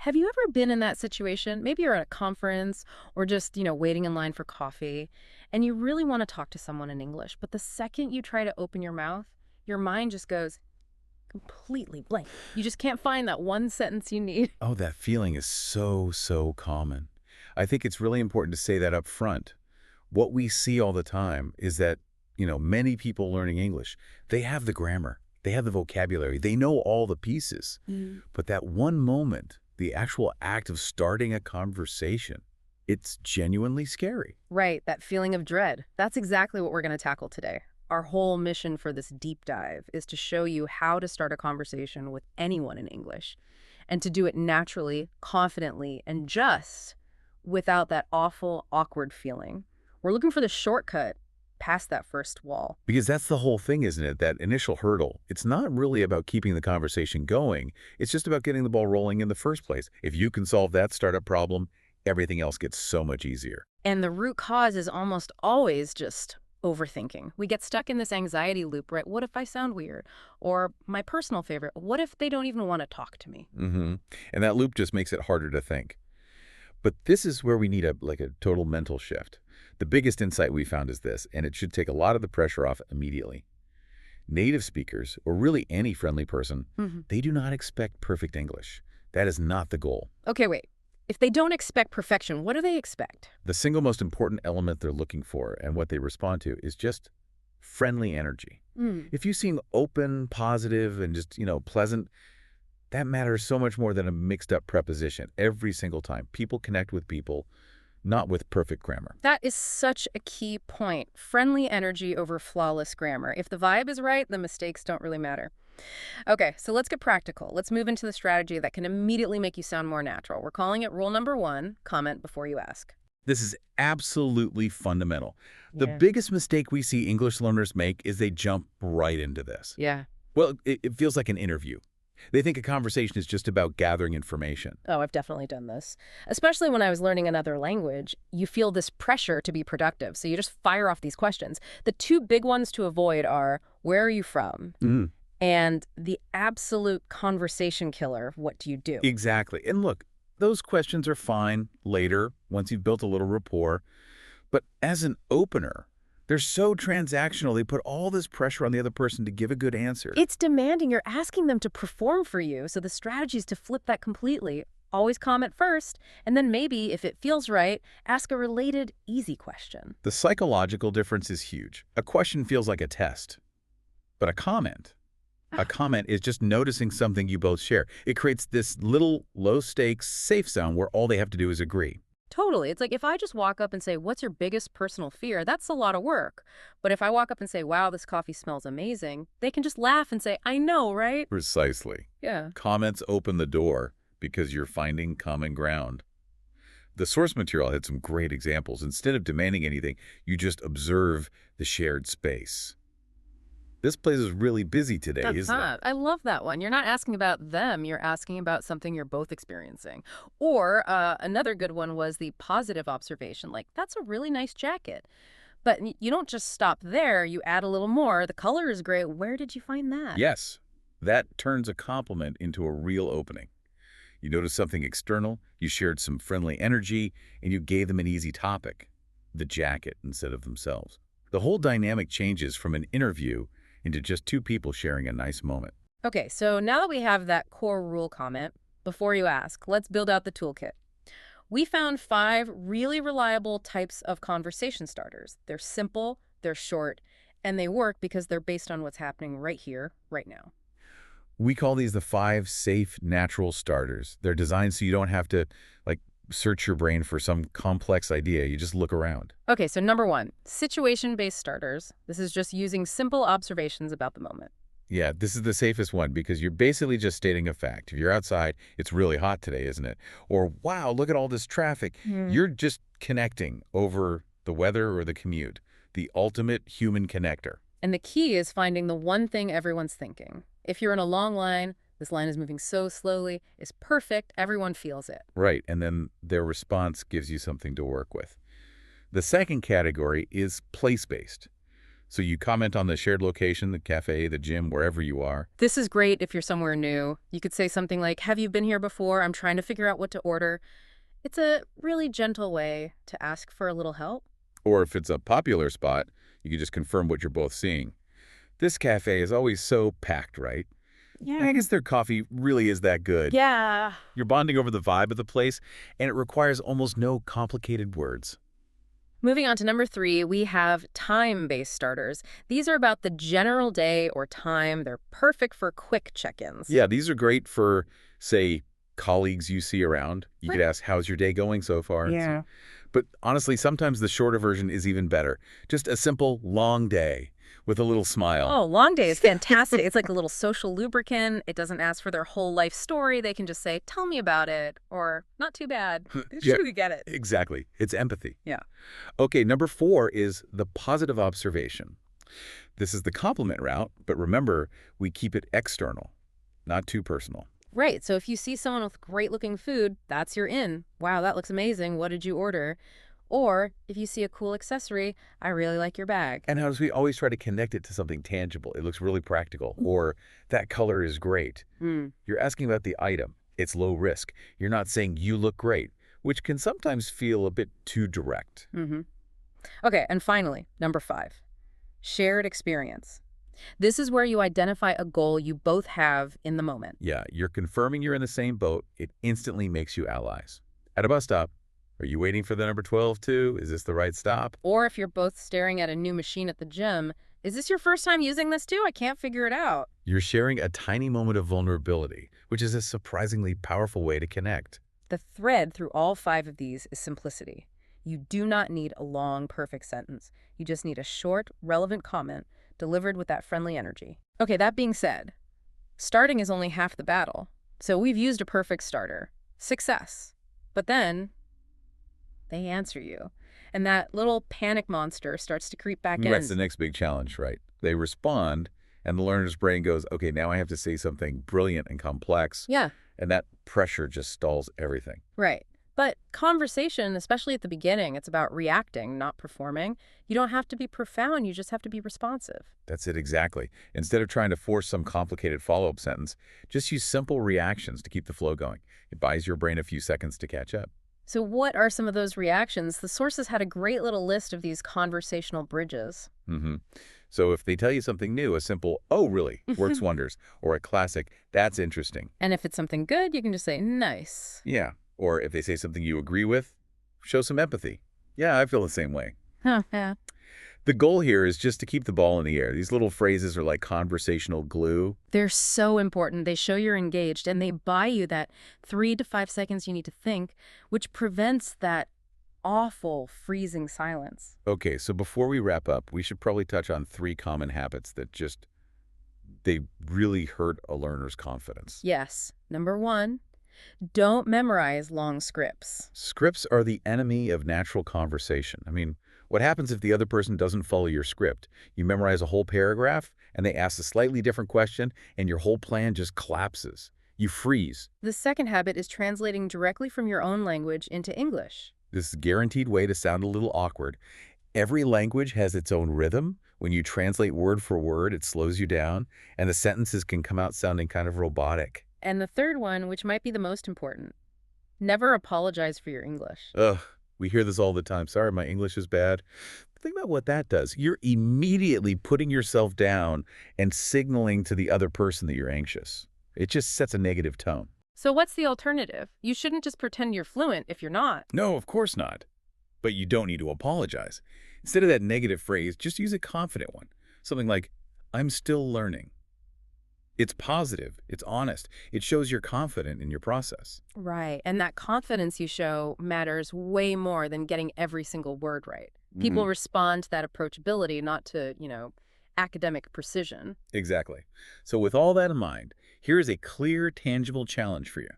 Have you ever been in that situation? Maybe you're at a conference or just, waiting in line for coffee, and you really want to talk to someone in English, but the second you try to open your mouth, your mind just goes completely blank. You just can't find that one sentence you need. Oh, that feeling is so common. I think it's really important to say that up front. What we see all the time is that, many people learning English, they have the grammar, they have the vocabulary, they know all the pieces. Mm. But that one moment, the actual act of starting a conversation, it's genuinely scary. Right, that feeling of dread. That's exactly what we're going to tackle today. Our whole mission for this deep dive is to show you how to start a conversation with anyone in English and to do it naturally, confidently, and just without that awful, awkward feeling. We're looking for the shortcut past that first wall. Because that's the whole thing, isn't it? That initial hurdle. It's not really about keeping the conversation going. It's just about getting the ball rolling in the first place. If you can solve that startup problem, everything else gets so much easier. And the root cause is almost always just overthinking. We get stuck in this anxiety loop, right? What if I sound weird? Or my personal favorite, what if they don't even want to talk to me? And that loop just makes it harder to think. But this is where we need a total mental shift. The biggest insight we found is this, and it should take a lot of the pressure off immediately. Native speakers, or really any friendly person, they do not expect perfect English. That is not the goal. Okay, wait. If they don't expect perfection, what do they expect? The single most important element they're looking for and what they respond to is just friendly energy. Mm. If you seem open, positive, and just, pleasant, that matters so much more than a mixed-up preposition every single time. People connect with people, not with perfect grammar. That is such a key point. Friendly energy over flawless grammar. If the vibe is right, the mistakes don't really matter. Okay, so let's get practical. Let's move into the strategy that can immediately make you sound more natural. We're calling it rule number 1, comment before you ask. This is absolutely fundamental. The Yeah. biggest mistake we see English learners make is they jump right into this. Yeah. Well, it feels like an interview. They think a conversation is just about gathering information. Oh, I've definitely done this. Especially when I was learning another language, you feel this pressure to be productive. So you just fire off these questions. The two big ones to avoid are, where are you from? Mm, And the absolute conversation killer, what do you do? exactly. And look, those questions are fine later, once you've built a little rapport. But as an opener, they're so transactional, they put all this pressure on the other person to give a good answer. It's demanding. You're asking them to perform for you. So the strategy is to flip that completely. Always comment first, and then maybe, if it feels right, ask a related, easy question. The psychological difference is huge. A question feels like a test, but a comment is just noticing something you both share. It creates this little low-stakes, safe zone where all they have to do is agree. Totally. It's like if I just walk up and say, what's your biggest personal fear? That's a lot of work. But if I walk up and say, wow, this coffee smells amazing, they can just laugh and say, I know, right? Precisely. Yeah. Comments open the door because you're finding common ground. The source material had some great examples. Instead of demanding anything, you just observe the shared space. This place is really busy today, isn't it? I love that one. You're not asking about them. You're asking about something you're both experiencing. Or another good one was the positive observation, like, that's a really nice jacket. But you don't just stop there. You add a little more. The color is great. Where did you find that? Yes, that turns a compliment into a real opening. You noticed something external, you shared some friendly energy, and you gave them an easy topic, the jacket instead of themselves. The whole dynamic changes from an interview into just two people sharing a nice moment. Okay, so now that we have that core rule comment, before you ask, let's build out the toolkit. We found 5 really reliable types of conversation starters. They're simple, they're short, and they work because they're based on what's happening right here, right now. We call these the 5 safe, natural starters. They're designed so you don't have to, search your brain for some complex idea. You just look around. Okay, so number 1, situation-based starters. This is just using simple observations about the moment. Yeah, this is the safest one because you're basically just stating a fact. If you're outside, it's really hot today, isn't it? Or, wow, look at all this traffic. You're just connecting over the weather or the commute, the ultimate human connector. And the key is finding the one thing everyone's thinking. If you're in a long line, this line is moving so slowly, it's perfect, everyone feels it. Right, and then their response gives you something to work with. The second category is place-based. So you comment on the shared location, the cafe, the gym, wherever you are. This is great if you're somewhere new. You could say something like, "Have you been here before? I'm trying to figure out what to order." It's a really gentle way to ask for a little help. Or if it's a popular spot, you can just confirm what you're both seeing. This cafe is always so packed, right? Yeah. I guess their coffee really is that good. Yeah. You're bonding over the vibe of the place, and it requires almost no complicated words. Moving on to number 3, we have time-based starters. These are about the general day or time. They're perfect for quick check-ins. Yeah, these are great for, say, colleagues you see around. You could Right. ask, how's your day going so far? Yeah. But honestly, sometimes the shorter version is even better. Just a simple, long day with a little smile. Oh, long day is fantastic. It's like a little social lubricant. It doesn't ask for their whole life story. They can just say, "Tell me about it," or "Not too bad." They Yeah, truly get it. exactly. It's empathy. Yeah. Okay, number 4 is the positive observation. This is the compliment route, but remember, we keep it external, not too personal. Right. So if you see someone with great looking food, that's your in. "Wow, that looks amazing. What did you order?" Or if you see a cool accessory, "I really like your bag." And notice we always try to connect it to something tangible. It looks really practical. Or that color is great. Hmm. You're asking about the item. It's low risk. You're not saying you look great, which can sometimes feel a bit too direct. Mm-hmm. Okay. And finally, number 5, shared experience. This is where you identify a goal you both have in the moment. Yeah, you're confirming you're in the same boat. It instantly makes you allies. At a bus stop, are you waiting for the number 12 too? Is this the right stop? Or if you're both staring at a new machine at the gym, "Is this your first time using this too? I can't figure it out." You're sharing a tiny moment of vulnerability, which is a surprisingly powerful way to connect. The thread through all 5 of these is simplicity. You do not need a long, perfect sentence. You just need a short, relevant comment delivered with that friendly energy. Okay, that being said, starting is only half the battle. So we've used a perfect starter. Success. But then they answer you. And that little panic monster starts to creep back That's the in. next big challenge, right? They respond, and the learner's brain goes, okay, now I have to say something brilliant and complex, Yeah, and that pressure just stalls everything. right. But conversation, especially at the beginning, it's about reacting, not performing. You don't have to be profound, you just have to be responsive. That's it exactly. Instead of trying to force some complicated follow-up sentence, just use simple reactions to keep the flow going. It buys your brain a few seconds to catch up. So what are some of those reactions? The sources had a great little list of these conversational bridges. hmm So if they tell you something new, a simple, oh, really, works wonders, or a classic, that's interesting. And if it's something good, you can just say, "Nice." Yeah. Or if they say something you agree with, show some empathy. Yeah, I feel the same way. Huh, yeah. The goal here is just to keep the ball in the air. These little phrases are like conversational glue. They're so important. They show you're engaged, and they buy you that 3 to 5 seconds you need to think, which prevents that awful freezing silence. Okay, so before we wrap up, we should probably touch on 3 common habits that they really hurt a learner's confidence. Yes. Number 1, don't memorize long scripts. Scripts are the enemy of natural conversation. I mean, what happens if the other person doesn't follow your script? You memorize a whole paragraph, and they ask a slightly different question, and your whole plan just collapses. You freeze. The second habit is translating directly from your own language into English. This is a guaranteed way to sound a little awkward. Every language has its own rhythm. When you translate word for word, it slows you down, and the sentences can come out sounding kind of robotic. And the third one, which might be the most important, never apologize for your English. Ugh, we hear this all the time. Sorry, my English is bad. Think about what that does. You're immediately putting yourself down and signaling to the other person that you're anxious. It just sets a negative tone. So what's the alternative? You shouldn't just pretend you're fluent if you're not. No, of course not. But you don't need to apologize. Instead of that negative phrase, just use a confident one. Something like, I'm still learning. It's positive. It's honest. It shows you're confident in your process. Right. And that confidence you show matters way more than getting every single word right. People respond to that approachability, not to, academic precision. Exactly. So with all that in mind, here is a clear, tangible challenge for you.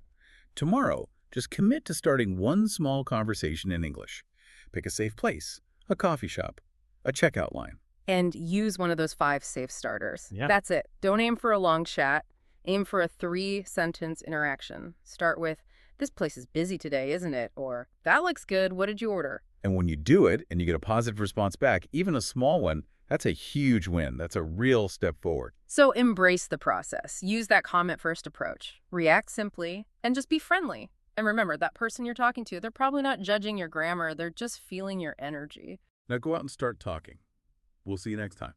Tomorrow, just commit to starting one small conversation in English. Pick a safe place, a coffee shop, a checkout line. And use one of those 5 safe starters. Yeah. That's it. Don't aim for a long chat. Aim for a 3-sentence interaction. Start with, "This place is busy today, isn't it?" Or, "That looks good. What did you order?" And when you do it and you get a positive response back, even a small one, That's a huge win. That's a real step forward. So embrace the process. Use that comment-first approach. React simply and just be friendly. And remember, that person you're talking to, they're probably not judging your grammar. They're just feeling your energy. Now go out and start talking. We'll see you next time.